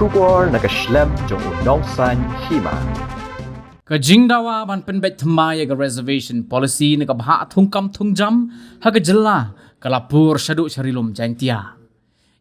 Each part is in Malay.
Shubor nakaslem jong unongsan hima. Kajingdawa ban penbet thmaya ga reservation policy na kabha thungkam thungjam haga jella kalapur syadu syarilum jantia.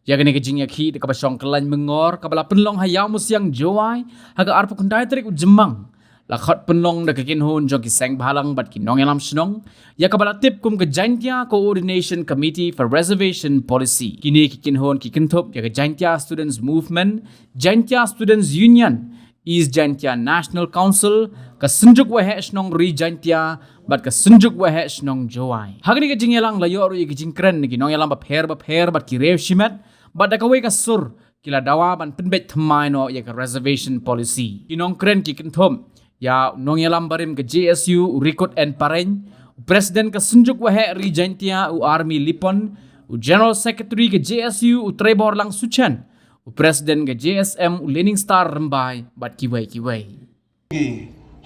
Ya gani kajing yakhi de kabasong kelan mengor kabala penlong hayau musiang jowai haga arpu kundai terik ujemang. Lakhot penlong da kakin hun jogi seng balang bat kinong elam snong ya kabala tip kum ke jantia coordination committee for reservation policy. Kini kikin hun kikin thup ya ke jantia students movement, jantia students union, East Jantia National Council ka sunjuk wahe snong ri jantia bat ka sunjuk wahe snong jowai. Hagni ka jingyalang layo ro ki jingkren ni nong yalang ba pher bat ki rev shimet bat da ka we ka sur kila dawa ban penbet thmai no ya ka reservation policy. Kinong kren ki kinthom ya nong yalang barim ka JSU Rikot and Pareng president ka sunjuk wahe ri jantia u army lipon u general secretary ka JSU u Trebor lang suchen Presiden ke JSM Lening Star Rembai bat kiwai.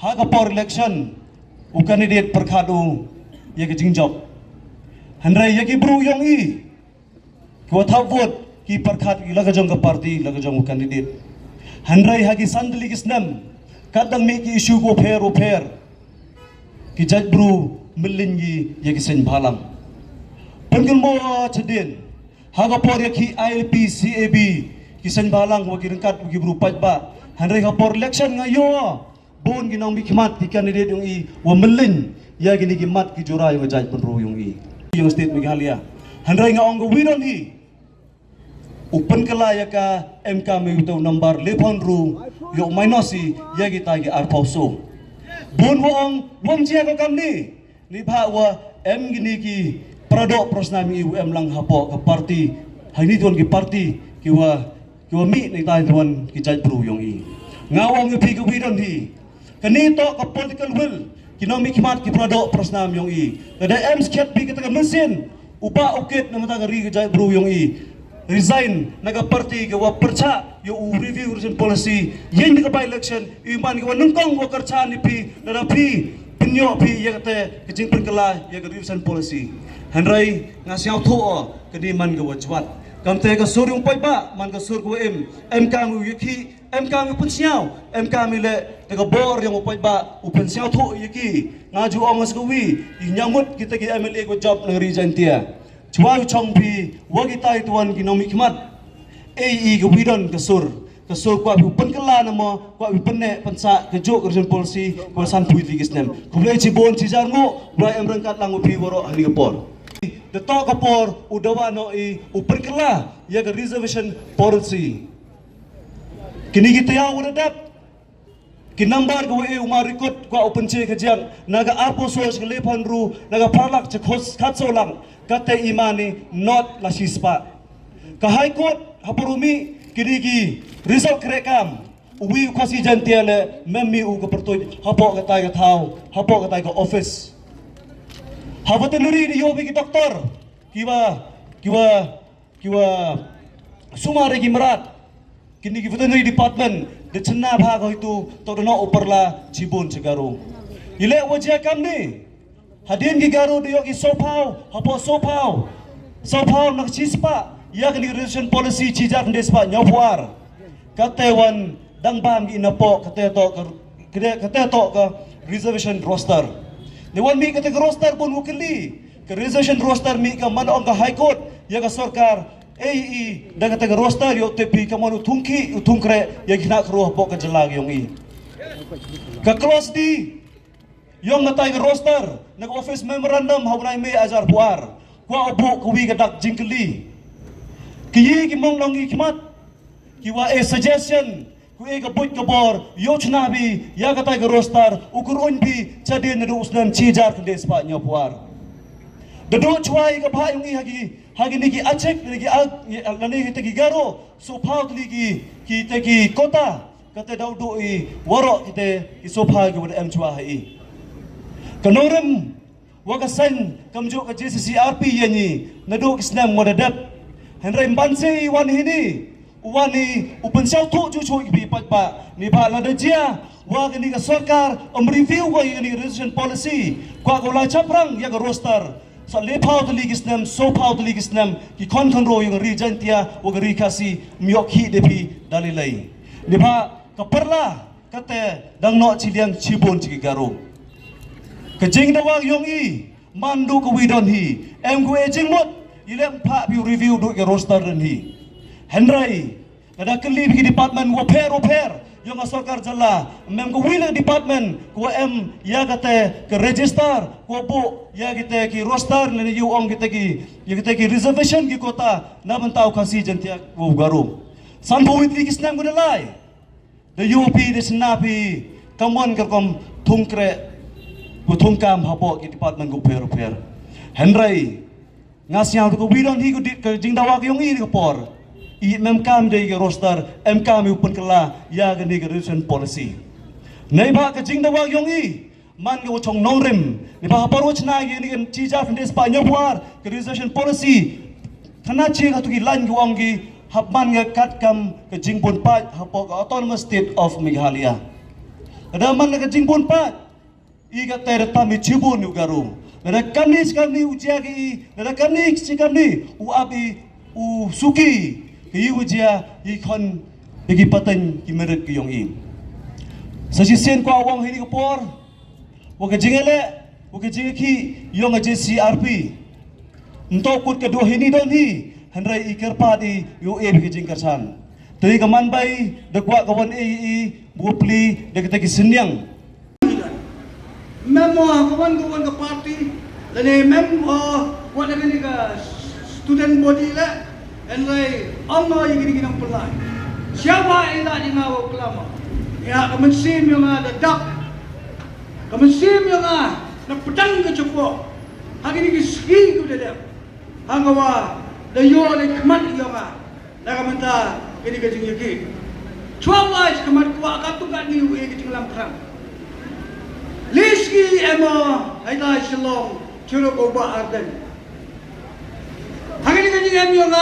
Haga por election u candidate perkhadu ye ke jingjok. Handrai ye ki bru yong i. Ko tha vote ki perkhat laga jong ka party laga jong candidate. Handrai hagi sandli kisnam kadang mi ki issue ko pher ki jaj bru melingi ye ki sen bhalam. Pengil mo chedin haga por ye ki ILP CAB kisan balang wagi rengkat wagi berupat ba handai kapor election ngayo bon ginong mikmat ki candidate yung i wa melin ya gini gimat ki jura yung jaj penru yung i yung state Meghalaya handai nga ong widon hi upan kala ya ka MK mi utaw number lepon ru yung mainosi ya kita gi arpauso bon wa ong wong jia ko kamni ni ba wa M gini ki pradok prosnami UM lang hapo ka party hani tuan ki party ki wa mi ni tay tuan ki jaj bru yong i ngawang yu pi ka widon hi kanito ka political will kinong mikmat ki pradok prosnam yong i kada em sket pi kita ka mesin upa ukit na mata ka ri ka jaj bru yong i resign naga party ka wa percha yo review recent policy yen ka by election iman ka nungkong wa karcha ni pi na pi pinyo pi ye kate kijing perkala ye ka recent policy handrai nga siaw tho kadi man ka wajwat kam te ka sur yung pai ba man ka sur ko em ka ngu yiki em ka ngu punsiaw em ka mi le te ka bor yung pai ba u punsiaw tho yiki nga ju ong as wi nyamut kita ki MLA ko job ng region tia chwa chong pi wa kita tuan ginom hikmat AE ka widon ka sur kwa pi pen kala na mo kwa pi pen ne pansa ka jo region policy ko san pui tigis nem ko le chi bon chi jar ngo bra em rangkat lang pi woro ahli ka por the talk upor udawa no i uperkala ya ga reservation policy kini kita ya wadap kinambar ko e umarikot ko open che ka jang naga arpo sos ke lepon ru naga parlak che khos khatso lang kate imani not la sispa ka high court hapurumi kini ki result krekam uwi kwasi jantiale memmi u ko pertoy hapo ka tay ka thau hapo ka tay ka office Habatenuri di yobi ki doktor kiwa sumare ki merat kini ki veterinary department de chenna bhag hoitu torno uperla jibun segaro ile wajia kamni hadin ki garo de yogi sopau hapo sopau nak chispa ya kini reservation policy chijak despa nyopuar katewan dangbam ki napo kateto ka reservation roster Dewan mi kata roster pun mukili ke reservation roster mi ka man ong ka high court ya ka sarkar AE da kata roster yo tepi ka manu tungkre ya gina kruh po ka jelag yong i ka cross di yong natay ka roster nag office memorandum hawnay me azar puar kwa obo kuwi ka dak jingkili kiyi ki mong long ikmat kiwa a suggestion Kue ka buit ka bor, yochna bi, ya katay ka roster, ukur unbi, chadin na usnan chijar kende spa niya puar. Dado chwai ka pa yung hagi niki achek, niki nani tegi garo, so pao ki tegi kota, kate daw do i waro kite isopa ki wada chwa hai. Kanorem, waka sen kamjo ka JCCRP yanyi, nado kisnam wadadap, henry mbanse iwan hini, wani upen siaw tu cucu ibi pa ni ba la dajia wa ni ka sarkar review wa ni reservation policy kwa ko la chaprang ya ka roster so le pau de ligisnem so pau de ligisnem ki kon ro yung regentia o kasi miok hi depi dalilai ni ba kaperla kate dang no chiliang chibon chigaro kejing dawang yung i mandu ko widon hi em ko ejing mot ilem pa bi review do ke roster hi henry kada keli bi department repair yung asokar jalla mem ko wila department ko em ya kate ke register ko bu ya kite ki roster ne yu ong kite ki reservation ki kota na bantau kasi jentia ko garo san bo wit ki snam ko lai the UP de snapi kamon kerkom thungkre ko thungkam hapo ki department ko repair henry ngasya ko widon hi ko jingdawa ko yung i ko por i memkam de ke roster mkam upun kala ya gani ke resolution policy nei ba ke jingdawa yung i man ko chong nongrim ni ba paruch na ye ni chija fndes pa nyawar ke resolution policy thana che ka tu ki lan ko ang ki habman nga katkam ke jingbon pa hapo ka autonomous state of Meghalaya ada man ke jingbon pa i ka tere tami chibon yu garu ada kanis kami ujia ki ada kanis kami u abi u suki ki ujia i kon bagi patan ki merit ki yong i saji sen ko awang hini ko por wo ke jingele wo ke jingki yong JCRP nto kut ke do hini don hi handrai iker padi yo e bi jing karsan tei kaman bai dekwa kawan e bupli dekte ki senyang memo kawan ka party lani memo what ni ka student body la handrai amma yigi nang pelai siapa ila di ngawo kelama ya kemensim yang ada dak kemensim yang na pedang ke cepo hari ni segi ku dedem hangawa da yo le kemat yang na kamenta ini ke jing yaki chwa kemat ku akatu kan ni we ke jing lam perang liski ema haida shalom churo ko ba arden hari ni ke jing em yang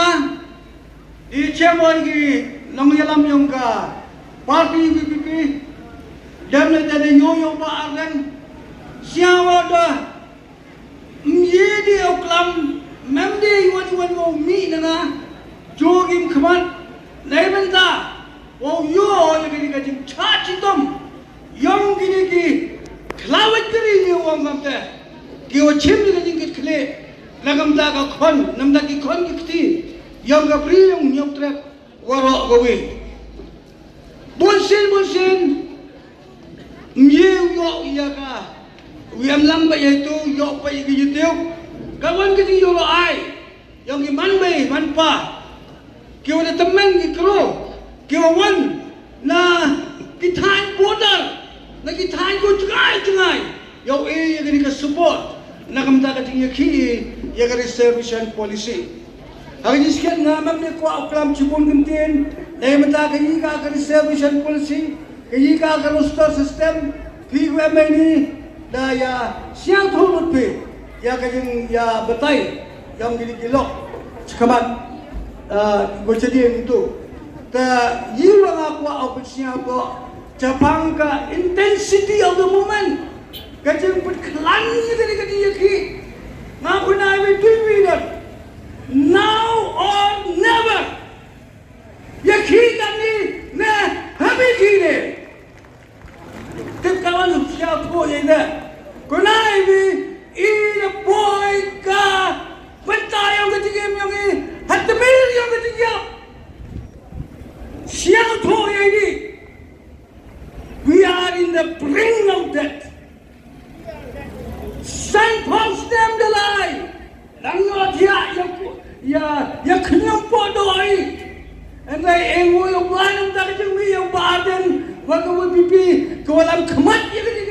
di chemo gi nang yalam yang ka parti PPP dan ada yo ba arden siapa dah menjadi oklam memde iwan wo mi nanga jogim khamat nei benda wo yo yagi ka jing chachi tom yong gini ki klawat kari ni wo ngamte ki wo chim ni jing ki khle lagam da ka khon namda ki khon ki khti yong ka pri yong nyop trap waro gowi bonsin myew yo yaga wiam lang ba yaitu yo pa igi yitiw kawan kiti yo ai yang ki man bay man pa ki wala temen ki kro ki wan na ki than border na ki than ko jungai yo e yagi ka support na kamta ka ting yaki yagi reservation policy hari sekian na mamne ko oklam chibon gintin na mata ka yiga ka reservation policy ka yiga ka roster system ki ni daya siang thulut pe ya kajing ya betai yang gini kilok cekamat gojadian itu ta yiwang aku apa siapa Jepang ka intensity of the moment kajing berkelan dari kadi yaki ngaku na we do now or never yaki kami na habi kini kawan siapa yang dah kunai bi ina boy ka bentay yang ketiga yang ni hatemil yang ketiga siapa yang ini we are in the brink of death signpost them the line langot ya kenyang podoi and they engo yung banang tak jengmi yung badan wagawa pipi kawalam kemat ya kini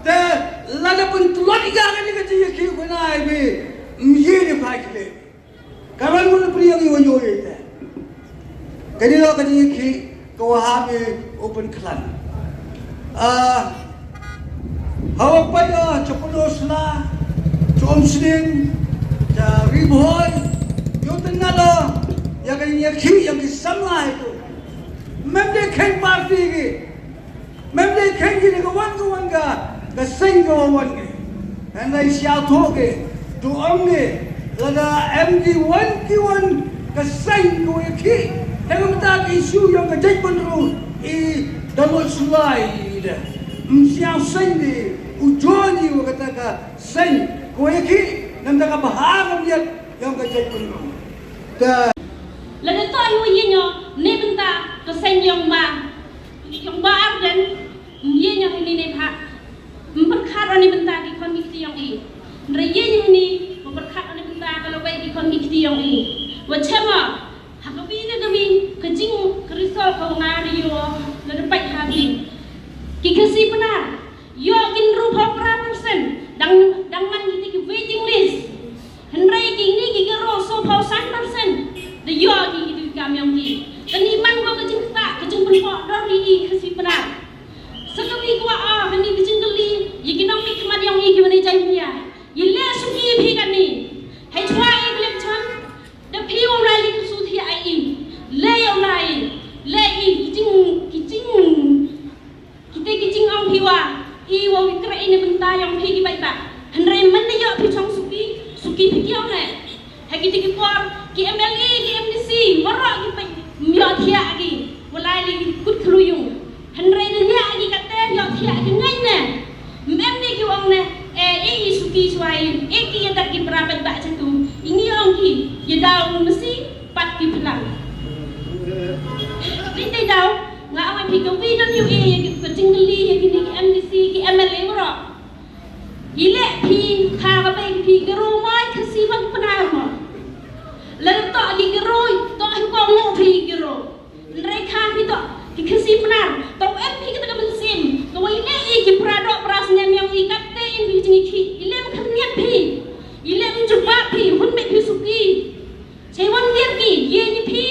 ta lada pun tulot iga kini yaki kuna ibe mjini pakile kawan mun priyang yo ite kani lo kani yaki kawahabi open clan hawa pa yo chokolos la chomsding ja riboy yo tenalo ya kani yaki yang samla itu memde khen party ki memde khen ki kawan ka sing ka wan ki and they shout ho ki tuang ni lada MD1 kiwan kasing ko iki hang ta isu yang kajai penru I damol sulai ida msiang sendi ujoni wa kataka sen ko iki namda ka bahagam dia yang kajai penru ta lada to ayu yenyo ne benta kasing yang ba arden yenyo ini ne bha berkhat ni benta di kon iki yang I yenyo ni berkhat ni benta kalau baik di kon iki yang I wachema hakabi na kami kajing krisol kau ngari yo na dapat habi kikasi benar yo kin rupa persen dang man kita waiting list henry kini kikiro so pau 1% the yo ki kami yang ki kani man ko kajing penpok dari kasi benar sekabi ko kani kajing kali yikinong mikmat yang iki mani jaya yile suki bhi kani hai chwa ek chan the people rally su thi ai le yau lai le kijing ong piwa I wo kra ini benta yang phi ki bai ba hanre man ne yo phi chong suki phi kiao ne ha ki ti por ki MLA ki MDC waro ki pai yo thia ki walai li kut khuluyung hanre ne nya ki kate yo thia ki ngai ne MD ki wong ne suki swai ki ya tak ki prabat ba chatu ini ong ki ya daun mesti pat ki pelang Lintai daw nga away pi kawi dan yu ke jingli ya kini ki MDC ki MLA waro ile pi kha ba bai pi gero mai kasi bang penar mo lan to ki gero to hin ko ngo pi gero re kha pi to ki kasi penar to MP kita ka bensim to ile ki prado prasnya yang I katte in bi jingi ki ile kan niat pi ile mencoba pi hun me pi suki Cewon dia ki ye ni pi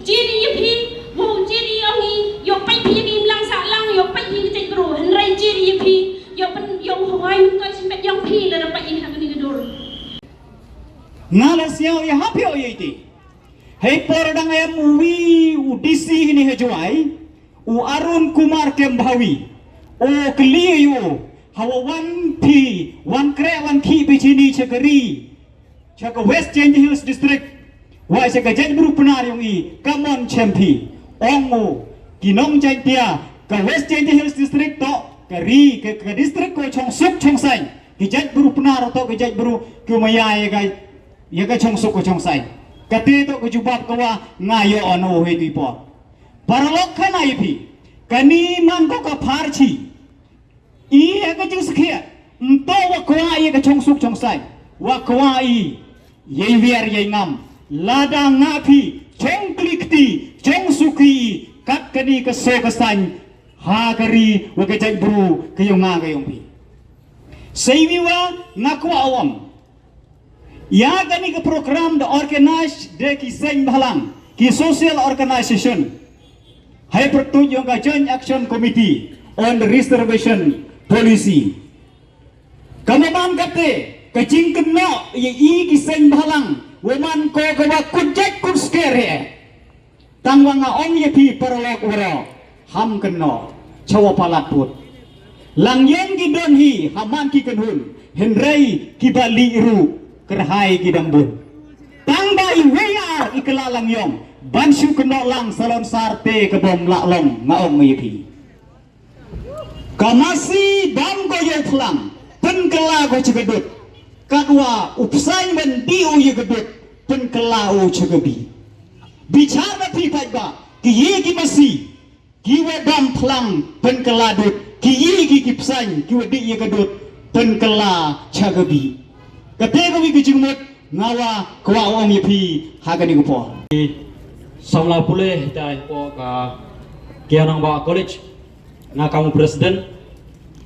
jiri ye pi wo jiri yang I yo pai pi ni lang sa lang yo pai ni cai gro henrai jiri ye pi yo pen yo hawai to simet yang pi la dapat ini hak ni gedor ngala siao ya hapio ye ti hei pordang ayam wi udisi ni hejuai u Arun Kumar Kembawi o kliyo hawa wan kre wan ki bi chini chakari chaka West Change Hills District Wah saya kajian buru penar yang I Kamon Champi Ongo Kinong Jantia ke West Change Hills District to ke district ko Chong Suk Chong Sai kajian buru penar to kajian buru kumaya ya ka Chong Suk ko Chong Sai kate to ko jubab kawa ngayo ono he ti po paralok khana ipi kani man ko ka pharchi I ka jing skhia to wa kwa ya ka Chong Suk Chong Sai wa kwa I ye viar ye ngam lada ngapi cheng klikti cheng suki kat kani ke so kesan ha kari wa ke jai bru ke yong nga ke yong pi seiwiwa ngaku awam ya kani ke program the organize de ki seng balang ki social organization hai pertuj yong ka joint action committee on the reservation policy kamaman kate ke jing keno ye I ki seng balang Waman ko kawa kujek kuskere tangwanga om ye pi perlok waro ham keno cawa palaput lang yen ki don hi haman ki kenhun henrei ki bali iru kerhai ki dambun tang bai wear ikla lang yong bansu keno lang salon sarte ke bom laklong nga om ye pi kamasi dam go ye thlang pen kela go cegedut kadwa upsai men diu ye gedut pen kelau cegebi bicara pi ba ki ye ki masi ki wedam plang pen keladut ki ye ki psai ki wedi ye gedut pen kela cegebi kate ko wi kijingmut ngawa kwa om ye pi hagani ko po samla pule dai po ka kianang ba college na kamu presiden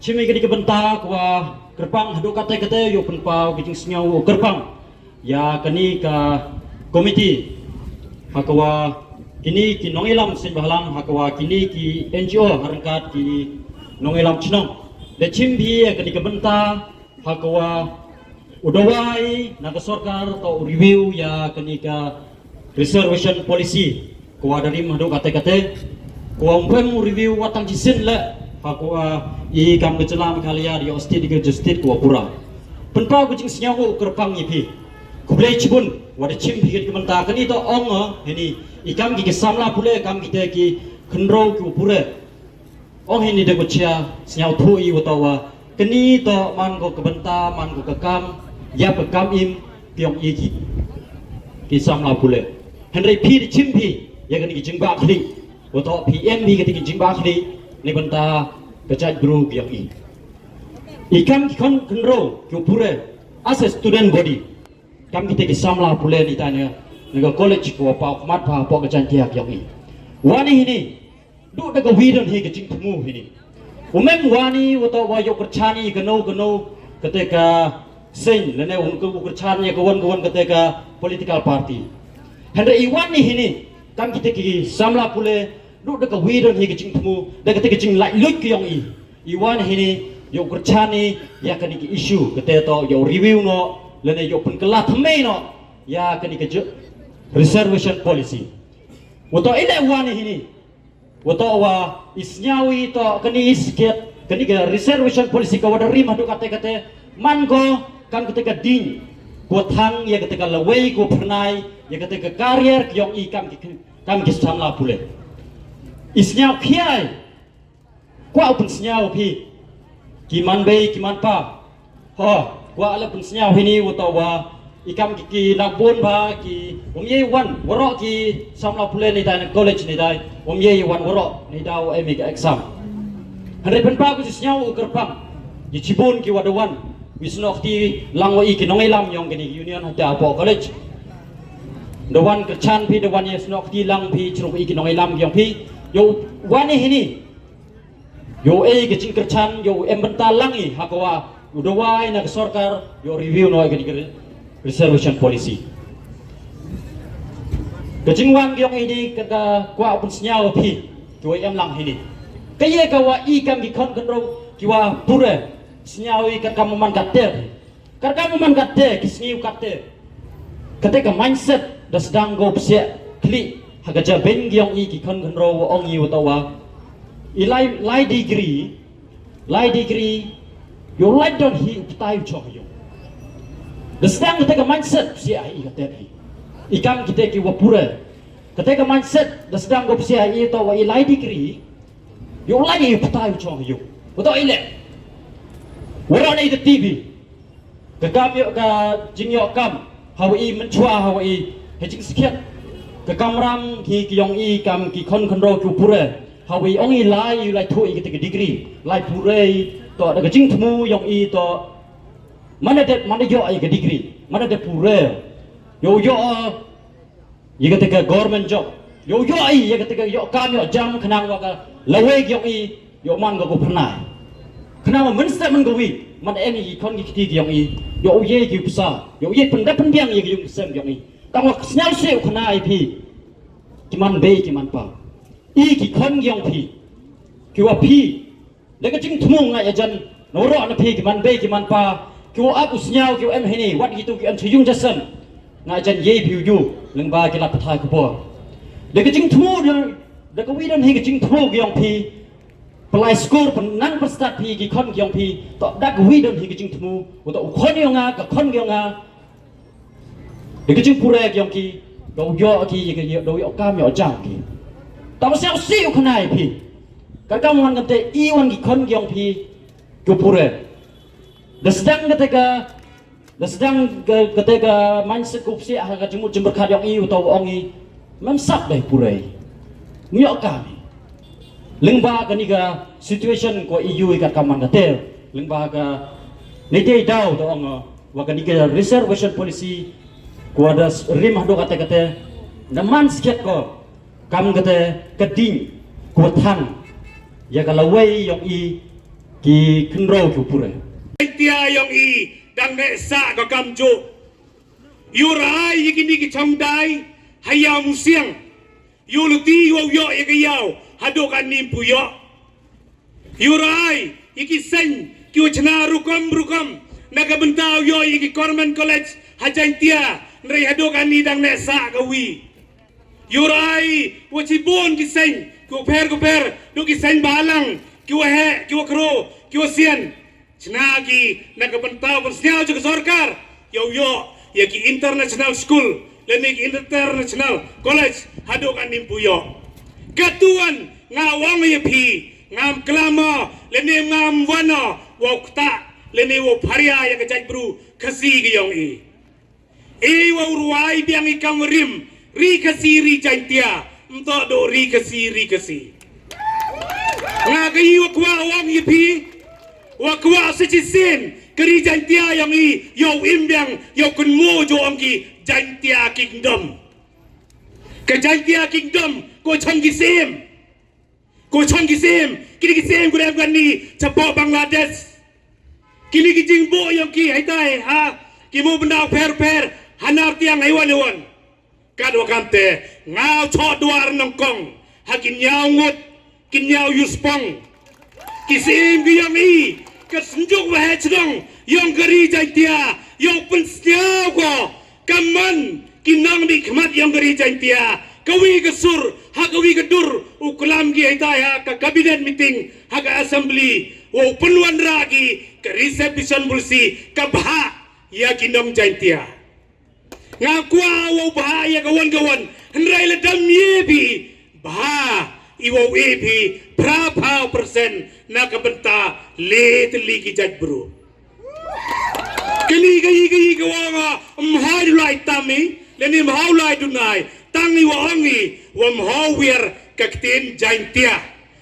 cimi ke benta kwa kerpang hadu kate yo penpau kijing senyau kerpang ya kani ka komiti hakawa kini ki nongilam sin bahalang hakawa kini ki NGO harangkat ki nongilam chinong de chimbi kani ka benta hakawa udawai naga sarkar to review ya kani ka reservation policy kwa dari hadu kate kwa umpem review watang jisin le hakua I kam kecelam kalia di osti di justit kwa pura penpau kucing senyawa kerpang ipi kublai cibun wada cim pikir kementa kini to ong ini ikam ki samla pule kam kita ki kenro ki pure ong ini de kucia senyawa thui utawa kini to man ko kebenta man ko kekam ya pekam im piong iki ki samla pule henry pi di cim pi ya kini ki jingba khli utawa pm bi ki jingba khli ni benta kecaj guru piong i ikam ki kon kenro ki pure as a student body kam kita ki samla pule ni tanya nego college ko pa mat pa po kajan tiak yang i wani ini du daga widon he ke jing tumu ini umem wani wato wa yo kerchani geno ketika sen lene un ko kerchani ko won ketika political party hande iwan ni ini kam kita ki samla pule du daga widon he ke jing tumu daga ketika jing lai lut ki yang i iwan ini yo kerchani ya kan ki issue ketika to yo review no lene yo pun kelat me no ya kan ki reservation policy wato ile wani ini wato wa isnyawi to kani isket kani ke reservation policy ka wada rima do kate man go kan ketika ding ko thang ya ketika lawei ko pernai ya ketika karier kyong i kam ki samla pule isnyaw khiai kwa pun snyaw pi ki man be ki man pa ho kwa ala pun snyaw hini wato wa ikam ki nakbon ba ki ye wan waro ki samla pule ni dai college ni dai ye wan waro ni dau emi ka exam hare pen pa ku snyau kerpang di cibun ki wadawan wisnok ti langwa i ki nongai lam yong ni union hata po college dawan kerchan pi dawan ye snok ti lang pi chru i ki nongai lam yong pi yo wani hini yo ki jing kerchan yo embenta langi hakwa udawai na sarkar yo review no ki reservation policy. Kejingwan gyong ini kata kwa pun senyau pi kiwa em lang ini. Kaya kawa ikam di kon kendro kiwa pura senyau ikat kamu man kater. Kar kamu man kater kisniu kater. Ketika mindset dah sedang go psia klik hagaja ben gyong i ki kon kendro ong i utawa ilai degree yo lai don hi utai cho yo. Sedang ketika mindset si ai kata ikam kita ki wapura ketika mindset sedang go si ai to wa ilai degree yo lagi patai chong yo betul ile wara ni TV kekam yo ka jingyo kam hawi menchua hawi hejing sikiat ke kamram ki yong i kam ki kon control ku pura hawi ong ilai thui ketika degree lai pura to daga jing temu yong i to mana yo ay ke degree mana de pure yo ye ketika government job yo ay ye ketika yo kam yo jam kenang wa ka lawe yo i yo man go pernah kenang men statement go wi man em i kon ki ti yo i yo ye ki psa yo ye pendap pendiang ye yung sem yo i tang wa snyal se khna i pi ki man be ki man pa i ki kon yong pi ki wa pi le ka jing thumung ngai ajan no ro na pi ki man be ki man pa kiwa aku senyau kiwa em hini wat gitu ki an chuyung jasan ngajan ye piu yu lengba ki la pathai ko bo de ke jing thu de ko wi dan hi ke jing thu ki yong pi play score penang per start pi ki kon ki yong pi to dak wi dan hi ke jing thu to kon yong nga ka kon yong nga de ke jing pure ki yong ki do yo ki ke do yo kam yo jang ki ta sao siu khnai pi ka kam wan ngate i wan ki kon ki yong pi ko pure sedang ketika mindset kupsi agak jemut jember kadyong i atau ongi memsak deh purai nyok kami lengba kaniga situation ko EU ikat kaman gatel lengba ka nite daw to ong wa kaniga reservation policy ko ada rim hado kate naman sikat ko kam kate keding ko thang ya kalawai yong i ki kenro ku purai tia yong i dang ne sa ka kam chu yurai yikini ki chongdai hayao musiang yuluti yo ye ka yao hado kan nim pu yo yurai yiki sen ki chna rukam naga bentau yo yiki Government College hajan tia nrei hado kan ni dang ne sa ka wi yurai wachi bon ki sen ko per do ki sen balang ki wa he ki wa kro ki wa sian Senagi nakapantau persnyau juga sorkar. Yo yaki international school. Lenik international college hadukan nimpuyo. Katuan ngawang yepi ngam kelama leni ngam wana wakta leni wo paria ya kejaj bru kasi giyong i wa urwai biang ikam rim ri kasi ri jantia untuk do ri kasi ngagai wakwa wang yepi wakwa sejisin keri jantia yang i yo imbiang yo kunmo jo angki jantia kingdom ke jantia kingdom ko changi sim kini kisim ko dem gani chapo Bangladesh kini kijing bo yang ki haitai ha ki mo benda per hanar tiang haiwan kad wakante ngau chot duar nongkong hakin nyau ngut kin nyau yuspong kisim ki yang i kesenjuk wahe chedong yang geri jantia yang pensnyau ko kaman kinang di khmat yang geri jantia kawi kesur hakawi kedur ukulam gi haitai ka cabinet meeting haka assembly wo penuan ragi ke reception bulsi ka bha ya kinam jantia ngakwa wo bha ya kawan hendrai ledam yebi bha iwo ebi berapa persen na kabenta le teli ki jaj bro kini gai kawanga mhai lai tami leni mhau lai dunai tangi wa ongi wa mhawir kaktin jantia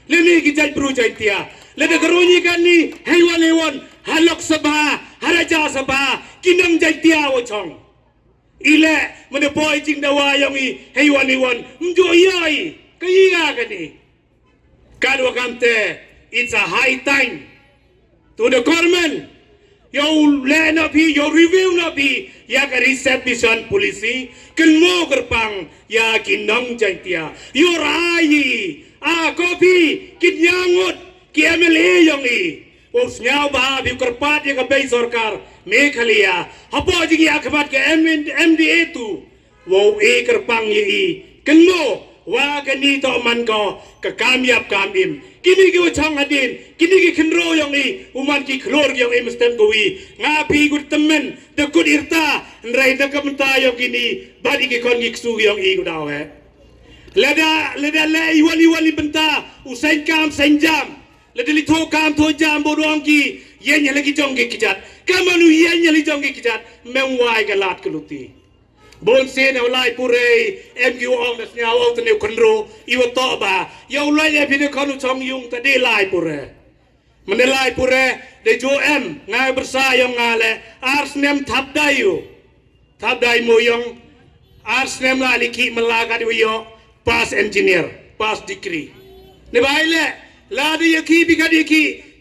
leni ki jaj bro jantia leda garunyi kani hewan halok sabha haraja sabha kinam jantia wa chong ile mene boy jing dawa yangi hewan mjo yai kaiga kani kadwa kamte it's a high time to the government yo le na pi yo review na pi ya ka reception policy ken mo gerpang ya kinong jantia yo rai a kopi kinyangut ki MLA yongi os nyau ba bi kerpat ya ka bei sarkar Meghalaya hapo ji ya khmat ke MDA tu wo e gerpang yi ken mo wa kani to man ko ka kamyap kamim kini ki wachang adin kini ki khenro yang i uman ki khlor yang i mestem kowi nga pi gut temen de gut irta nrai de kamta yang kini badi ki kon ki ksu yang i gudaw he leda le wali benta usain kam senjam leda li tho kam tho jam bodong ki yen lagi jong ki kijat kamanu yen li jong ki kijat mengwai galat keluti bon sen lai purei MQ ong das nyau ong tene konro iwa to ba yo lai e pine konu chong yung ta de lai pure mene lai pure de jo em ngai bersa yong ngale ars nem thap dai mo yong ars nem la liki melaga de yo pass engineer pass degree ne baile la de yaki bi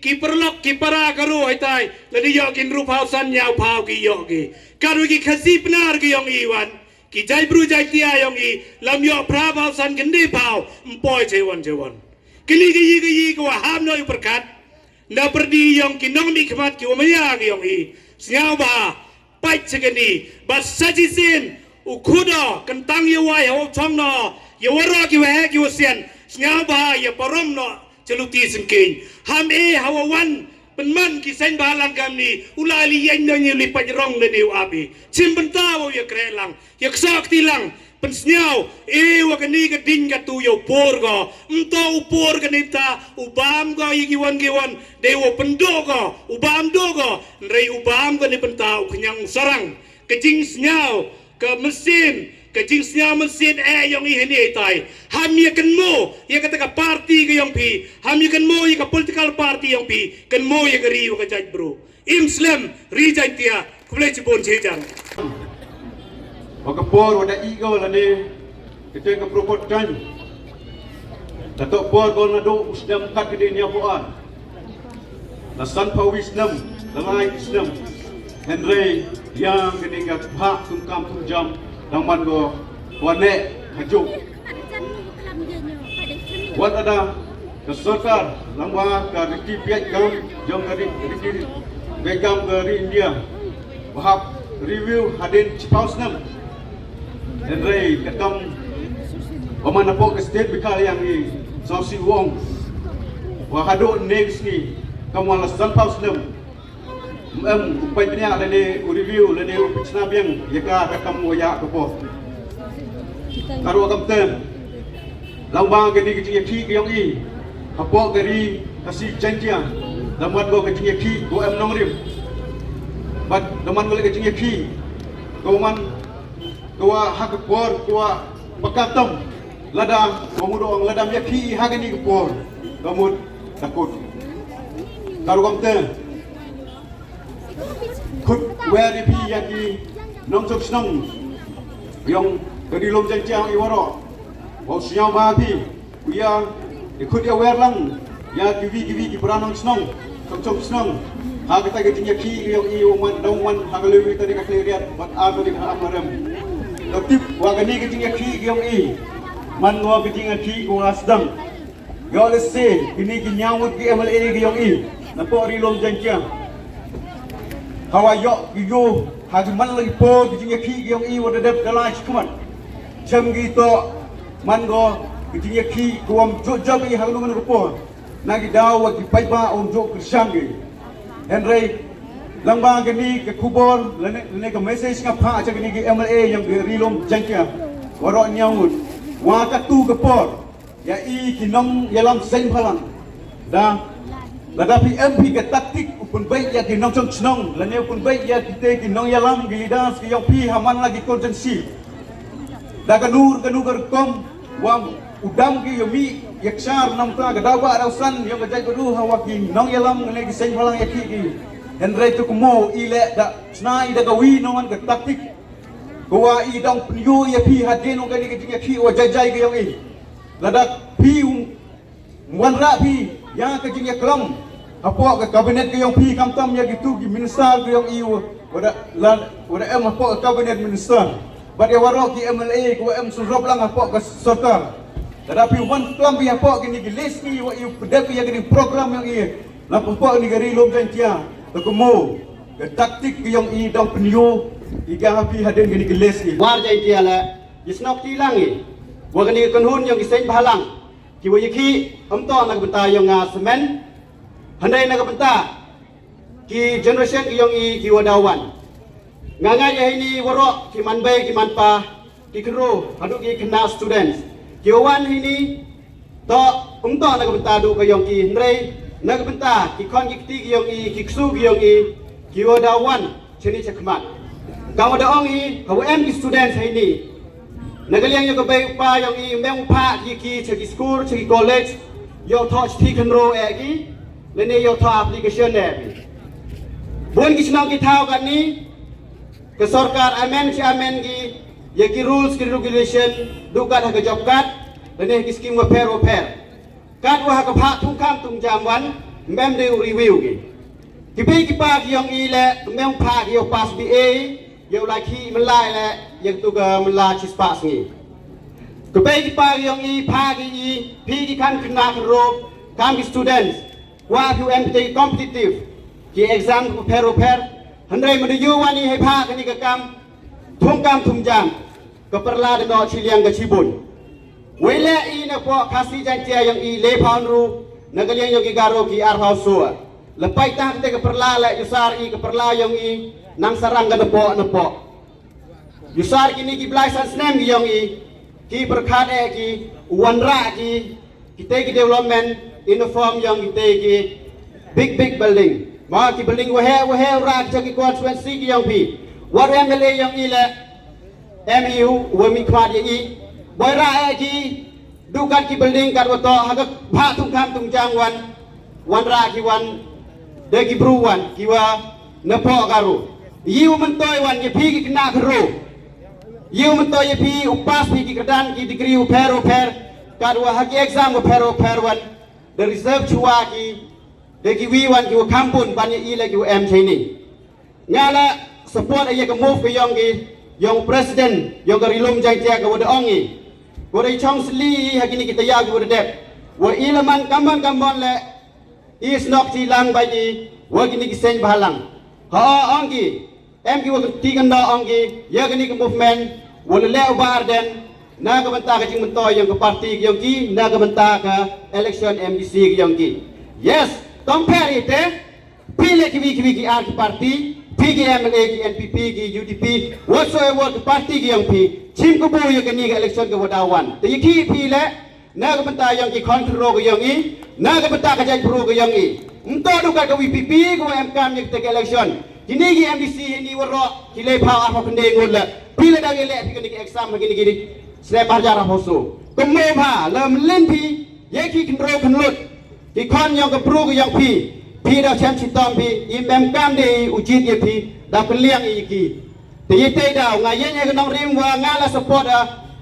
ki perlok ki para karo haitai la de yo kin ru phau san nyau phau ki yo ki karu ki khasi pnar ki yong iwan ki jai bru jai tia yong i lam yo pra phau san kin de phau mpoi chewon kili ki ko ham no perkat na perdi yong ki nong mi khmat ki omaya ki yong i siau ba pai chegeni ba sajisin ukhudo kentang yo wai ho chong no yo waro ki we ki wasian siau ba ya parom no celuti sengking ham e hawawan penman kisain balang kami ulali yang nanya lipat rong le new abi cimbenta wo ya krelang ya ksakti lang pensnyau wa kani ka ding ka tu yo porgo mto upor kanita ubam go yigiwan de wo pendogo ubam dogo rei ubam ka ni penta uknyang sarang kejing snyau ke mesin kejing snyau mesin yang i heni tai ham ya kenmo ya kata ka party ke yang pi ham ya kenmo ya ka political party yang pi kenmo ya geri ka jaj bro imslam rijantia kulai cibon jejang Wakapor wada ego la ni kita ke propotan datuk por gol nado usdam kat gede ni apuan la san pa wisdom la lai wisdom Henry yang gede ga hak tungkam tunjam dang man go wane hajuk wat ada ke sarkar lamba ka riki piat gam jong dari riki begam dari India wahab review hadin cipausnam Henry ketam Oman napok ke state bikal yang ni Sausi Wong Wahado next ni Kamu alas dan paus nem upai punya lene review lene upicna biang yaka kakam moya kepo karo agam te lambang gedi gedi yaki yang i hapo gari kasih jantia damat go gedi yaki go nong rim bat daman go gedi yaki go man go hak por go bakatam lada ngomudong ladam yaki hagani por gamut takut karo agam te kut where pi yaki nong sok snong yang gedi lom jantia iwaro Wau siang bahapi, kuya ikut dia werlang, ya kiwi beranang senang, cocok senang. Hak kita kerja ki yang iuman dauman hak lewi tadi kat lihat, buat apa di dalam maram. Tapi wagani kerja ki yang man gua kerja ki gua sedang. Ya lese, ini kinyawut ki MLA yang nampak rilom janjian. Hawayok kiyo, hak man lagi po kerja ki yang wada dep dalam cuman. Jam gitu. Mango kitinya ki kuam jojab i hangungan rupo nagi dawa ki paiba on jo krishangi henry lambang gani ke kubor lene ke message nga pha cha gani ki MLA yang rilom jangkia waro nyawut wa ka tu ke por ya i kinong yalam sen phalang da ladapi MP ke taktik upun baik ya kinong chong chnong lene upun baik ya kite kinong yalam gilidas ki yang pi haman lagi konsensi da kanur kom wang udam ki yomi yaksar nam ta gadawa rausan yang gajai kudu hawaki nong yalam ngene ki seng phalang yaki ki henry tu kumo ile da snai da gawi nongan ke taktik gowa i dong pnyu ya pi hadeno gani ki yaki wa jajai ki yomi ladak pi wan ra pi ya ka jing yaklam apo ka kabinet ki yong pi kamtam ya gitu ki minister ki yong i wada em apo kabinet minister But ya warok ki MLA ko sunrop lang apo ka sorkar. Tetapi wan klambi apo kini gilis ki wa yu pedapi ya kini program yang i. La po ni gari lom jantia. Takumo ke taktik ki yang i dang penyo iga hapi haden kini gilis ki. War jantia la isnok ti lang i. Wa kini kanhun yang giseng bahalang. Ki wa yaki amto nak benta yang semen. Handai nak benta ki generation ki yang i ki wadawan. Ngangai ya ini warok ki manbai ki manpa ki kru adu ki kena students ki wan ini to umto nak benta du ka yong ki ndrei nak benta ki kon ki ti ki yong i ki ksu ki yong i ki wadawan chini chakmat ka wadaong i ka em ki students ini nagaliang yo ka bai pa yong i meng pa ki cheki school cheki college yo to ti kanro e ki lene yo to application e bon ki snang ki thau kan ni ke sorkar amen si amen ki ya ki rules ki regulation dukat ha ke job card lene ki scheme wa per kad wa ha ka pha thung kam tung jamwan mem de review ki pe ki pa ki yong i le mem pha ki yo pass BA yo la ki mlai le yang tu ka mla chi pass ni ki pe ki pa ki yong i pha ki i pi ki kan kna ro kam ki students wa you MT competitive ki exam per Handai menuju wani hepa kini kekam thungkam thungjam keperla deno ciliang ke cibun wele I na po kasih jantia yang I le paunru nagaliang yang garo ki arhausua lepai tang te keperla le yusar I keperla yang I nang sarang nepo yusar kini ki license name yang I ki berkade ki wanra ki kita ki development uniform yang kita ki big building ma ki building wa he ra ki constituency ki yang pi war MLA yang i le MU wa mi khwa ye I boy ra ki dukan ki building kat wa to ha ka pha tung kam tung jang wan ra ki wan de ki bru wan ki wa na po garu yiu man toy wan ye pi ki kna gru yiu man toy ye pi upas pi ki kedan ki degree per kat wa ha ki exam per wan the reserve chua ki de ki wi wan ki wa kampun ban ye I le ki wa em chini ngala support ye ka move ki yong president yong ka rilom jang tia ka wa de ongi wa de chong sli ha kini kita ya ki wa de dep wa ilaman kamban le is nok ti lang ba ji wa kini ki sen bahalang ha ongi em ki wa ti kan da ongi ya kini ka movement wa le ba arden na ka banta ka jing mentoy yang ka party ki yong ki na ka banta ka election MDC ki yong ki yes compare it Pilih kiwi ki parti, PGMLA ki NPP ki UDP, whatsoever ki parti ki yang pi, cim kubu yang kini ke election ke wadawan. Tapi ki pilih, naga benta yang ki kontrol ke yang i, naga benta kajai pro ke yang i. Untuk duka ke WPP ke MK yang kita ke election. Kini ki MDC ini warok, ki lepa apa pendek ngula. Pilih dah gelek pi kini ki exam kini selepas jarah hoso. Kemudian lem lempi, yaki kontrol kenlut. Ki kon yang ke pro ke yang pi. Pi dah cam citong pi, imam kam de ujit ye pi, dah peliang iki. Tapi tidak, ngayanya kenong rim wa ngala support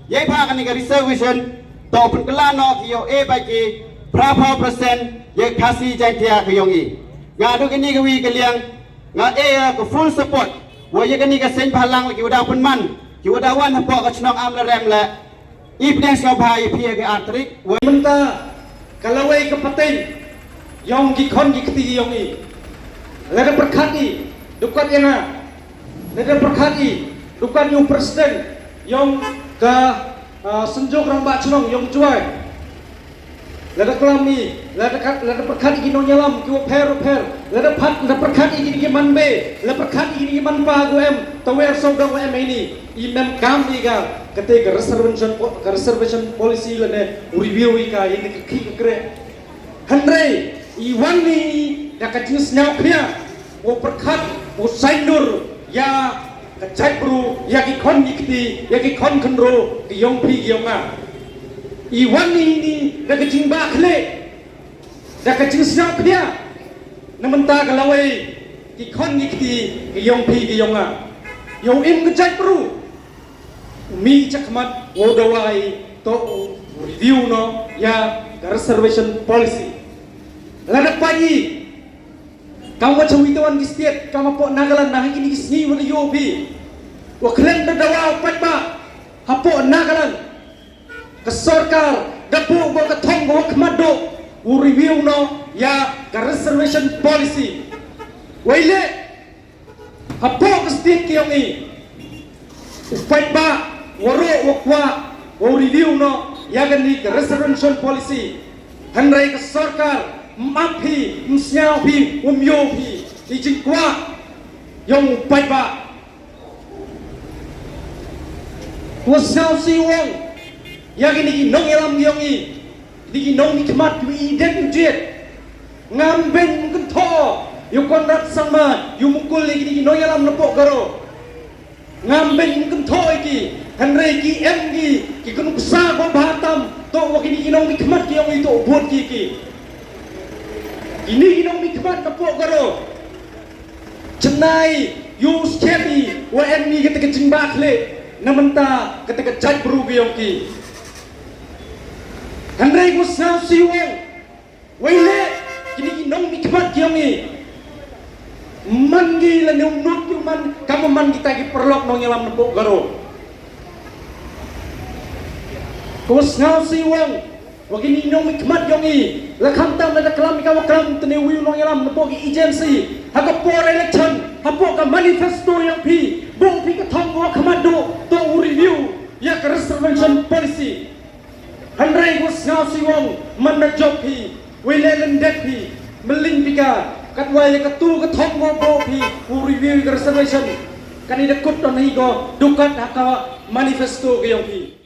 ye pa kan ni reservation, to pun kelano ki yo bagi berapa persen ye kasih jantia ke yong i. Ngadu kini ke wi keliang, ke full support. Wa ye kini ke sen palang ki udah pun man, ki udah wan hapok ke cenong am rem le. Ipdeng kau bahai pi ke artrik. Wa menta kalau wei ke paten yang gikon gikti yang ini, lada perkhati, dukat yang lada perkhati, dukat yang presiden, yang ke senjok rambak cenong, yang cuai, lada kelami, lada perkhati gino nyalam, kiwa per, lada perkhati gini manbe, lada perkhati gini manpa guem, tawer saudara guem ini, imam kami ga, ketika reservation policy lada review ika ini kekre, Henry. Iwan ni dah kacing senyap dia, mau perkat, mau saindur, ya kacai bro, ya kikon nikti, ya kikon kendro, kiyong pi kiyong ah. Iwan ni dah kacing bakle, dah kacing senyap dia, namenta kalawai, kikon nikti, kiyong pi kiyong ah. Yung im kacai bro, mi cakmat, wodawai, to review no, ya reservation policy. Lada pagi, kamu macam witawan di setiap, kamu pok nagalan nah ini kisni wala yobi, waklen berdawa upat ba, hapok nagalan, kesorkar, dapuk bawa ketong bawa kemado, review no, ya reservation policy, waile, hapok kesetiap kiyong ni, upat ba, warok wakwa, review no, ya gani reservation policy, henry kesorkar. Mapi, msiapi, umyopi, ijikwa, yung paiba. Wasau si wong, yang ini nong elam yang ini nong nikmat wi iden jet, ngamben kento, yung konrat sama, yung mukul ini nong elam nepok garo, ngamben kento iki, henry ki em ki kunuk sa ko bahatam, to wakini nong nikmat yang itu buat ki. Ini inong mikmat kapok garo. Cenai, yu skemi, WM ni ketika jimbak le, namenta ketika jaj berugi yongki. Handai gusau siwong, waile, ini inong mikmat yongi. Mangi la nut man, kamu man kita ki perlok nong yalam nepok garo. Gusau siwong. Wagini inong mikmat yongi, lakam tam lada kelam ikaw kelam tenewi nong yalam nepok agency, haka por election, hapok ka manifesto yang pi, bong pi katong wa kamado, to review, ya reservation policy. Handai was ngau siwong, mana job pi, wilelen det pi, meling pika, katwa ya katu katong wa bo pi, review reservation, kanida kut on higo, dukat haka manifesto ke yang pi.